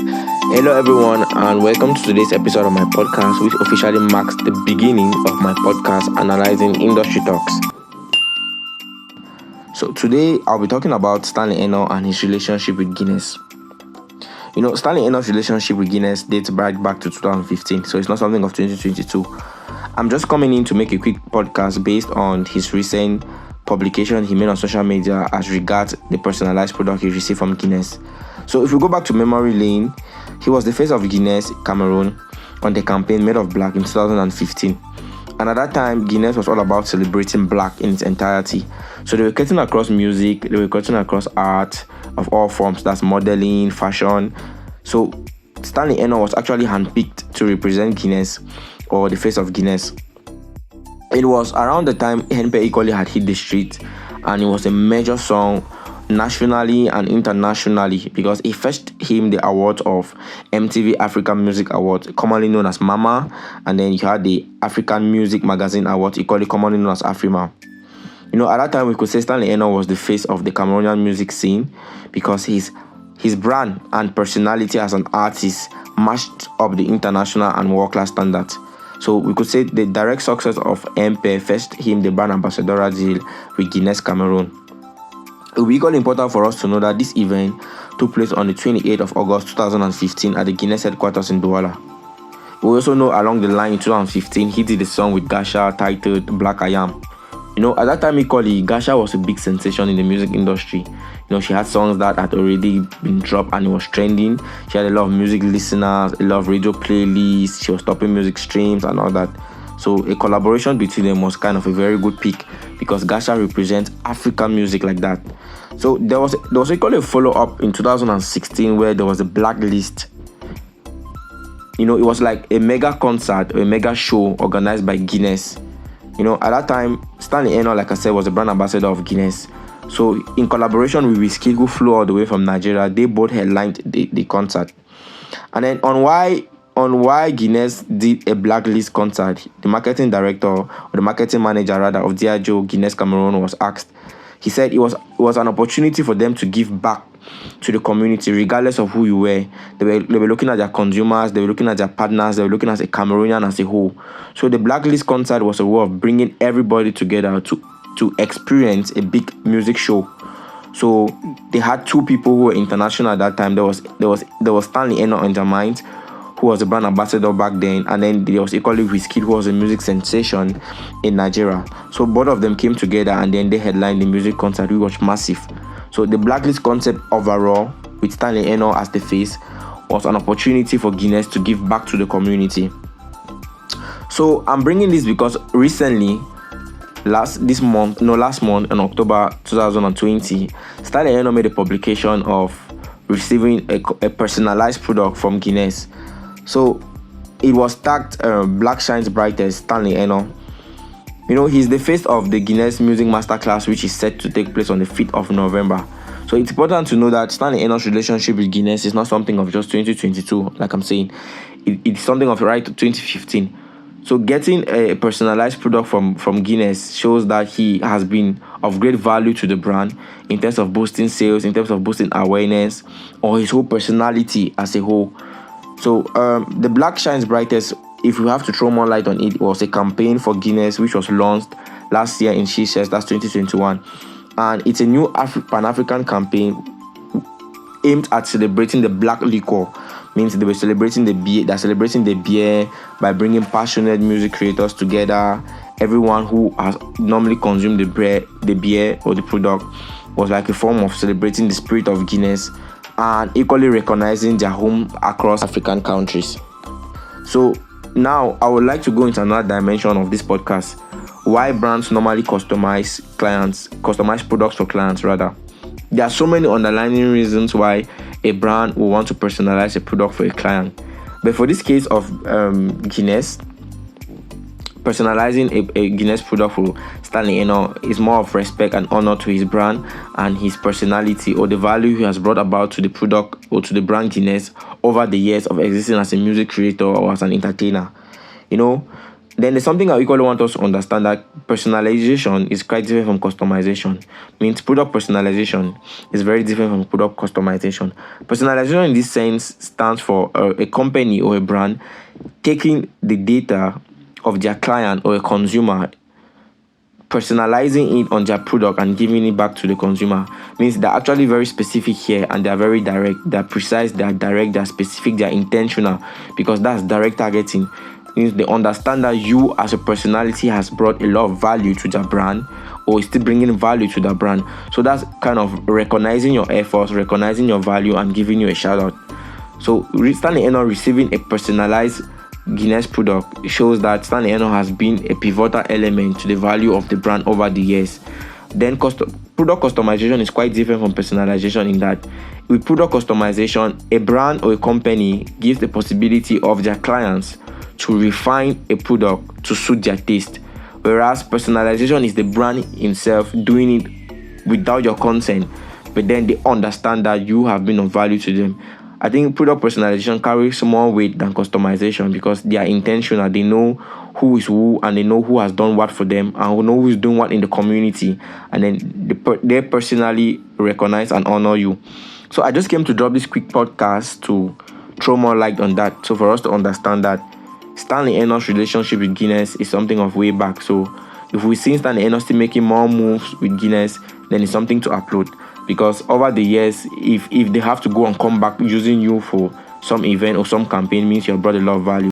Hello, everyone, and welcome to today's episode of my podcast, which officially marks the beginning of my podcast analyzing industry talks. So, today I'll be talking about Stanley Enow and his relationship with Guinness. Stanley Enow's relationship with Guinness dates right back to 2015, so it's not something of 2022. I'm just coming in to make a quick podcast based on his recent publication he made on social media as regards the personalized product he received from Guinness. So if we go back to memory lane, he was the face of Guinness Cameroon on the campaign Made of Black in 2015. And at that time, Guinness was all about celebrating black in its entirety. So they were cutting across music, they were cutting across art of all forms, that's modeling, fashion. So Stanley Enow was actually handpicked to represent Guinness, or the face of Guinness. It was around the time Henpe equally had hit the street, and it was a major song nationally and internationally because it fetched him the award of MTV African Music Award, commonly known as MAMA, and then you had the African Music Magazine Award, equally commonly known as Afrima. At that time we could say Stanley Enow was the face of the Cameroonian music scene because his brand and personality as an artist matched up the international and world-class standards. So we could say the direct success of MP fetched him the brand ambassador deal with Guinness Cameroon. It will be equally important for us to know that this event took place on the 28th of August 2015 at the Guinness headquarters in Douala. We also know along the line in 2015, he did a song with Gasha titled Black I Am. At that time equally, Gasha was a big sensation in the music industry. She had songs that had already been dropped and it was trending. She had a lot of music listeners, a lot of radio playlists, she was topping music streams and all that. So a collaboration between them was kind of a very good pick because Gasha represents African music like that. So there was equally a follow-up in 2016 where there was a blacklist. It was like a mega concert or a mega show organized by Guinness. At that time, Stanley Enow, like I said, was the brand ambassador of Guinness. So in collaboration with Wizkid, who flew all the way from Nigeria, they both headlined the concert. And then on why Guinness did a blacklist concert, the marketing director, or the marketing manager rather, of Diageo Guinness Cameroon was asked. He said it was an opportunity for them to give back to the community regardless of who you were. They were looking at their consumers, they were looking at their partners, they were looking at a Cameroonian as a whole. So the blacklist concert was a way of bringing everybody together to experience a big music show. So they had two people who were international at that time. There was Stanley Enow in their minds, who was a brand ambassador back then, and then there was equally Wizkid, who was a music sensation in Nigeria. So both of them came together and then they headlined the music concert, which was massive. So the blacklist concept overall, with Stanley Enow as the face, was an opportunity for Guinness to give back to the community. So I'm bringing this because recently, last month in October 2020, Stanley Enow made a publication of receiving a personalized product from Guinness. So it was tagged Black Shines Brightest Stanley Enow. He's the face of the Guinness Music Masterclass, which is set to take place on the 5th of November. So it's important to know that Stanley Enow's relationship with Guinness is not something of just 2022, like I'm saying. It's something of right to 2015. So getting a personalized product from Guinness shows that he has been of great value to the brand in terms of boosting sales, in terms of boosting awareness, or his whole personality as a whole. So the Black Shines Brightest, if you have to throw more light on it, was a campaign for Guinness which was launched last year in Seychelles, that's 2021. And it's a new Pan-African campaign aimed at celebrating the black liquor. Means they were celebrating the beer. They're celebrating the beer by bringing passionate music creators together. Everyone who has normally consumed the beer or the product was like a form of celebrating the spirit of Guinness and equally recognizing their home across African countries. So now I would like to go into another dimension of this podcast. Why brands normally customize products for clients rather. There are so many underlying reasons why a brand will want to personalize a product for a client. But for this case of Guinness, personalizing a Guinness product for Stanley Enow is more of respect and honor to his brand and his personality, or the value he has brought about to the product or to the brand Guinness over the years of existing as a music creator or as an entertainer. Then there's something I equally want us to understand, that personalization is quite different from customization. Means product personalization is very different from product customization. Personalization in this sense stands for a company or a brand taking the data of their client or a consumer, personalizing it on their product and giving it back to the consumer. Means they're actually very specific here, and they're very direct, they're precise, they're direct, they're specific, they're intentional, because that's direct targeting. Means they understand that you as a personality has brought a lot of value to the brand, or is still bringing value to the brand. So that's kind of recognizing your efforts, recognizing your value, and giving you a shout out. So Stanley Enow receiving a personalized Guinness product shows that Stanley Enow has been a pivotal element to the value of the brand over the years. Then product customization is quite different from personalization in that with product customization, a brand or a company gives the possibility of their clients to refine a product to suit their taste, whereas personalization is the brand himself doing it without your consent, but then they understand that you have been of value to them. I think product personalization carries more weight than customization because they are intentional. They know who is who, and they know who has done what for them, and who know who is doing what in the community, and then they personally recognize and honor you. So I just came to drop this quick podcast to throw more light on that, so for us to understand that Stanley Enow's relationship with Guinness is something of way back. So if we see Stanley Enow still making more moves with Guinness, then it's something to applaud. Because over the years, if they have to go and come back using you for some event or some campaign, means you have brought a lot of value.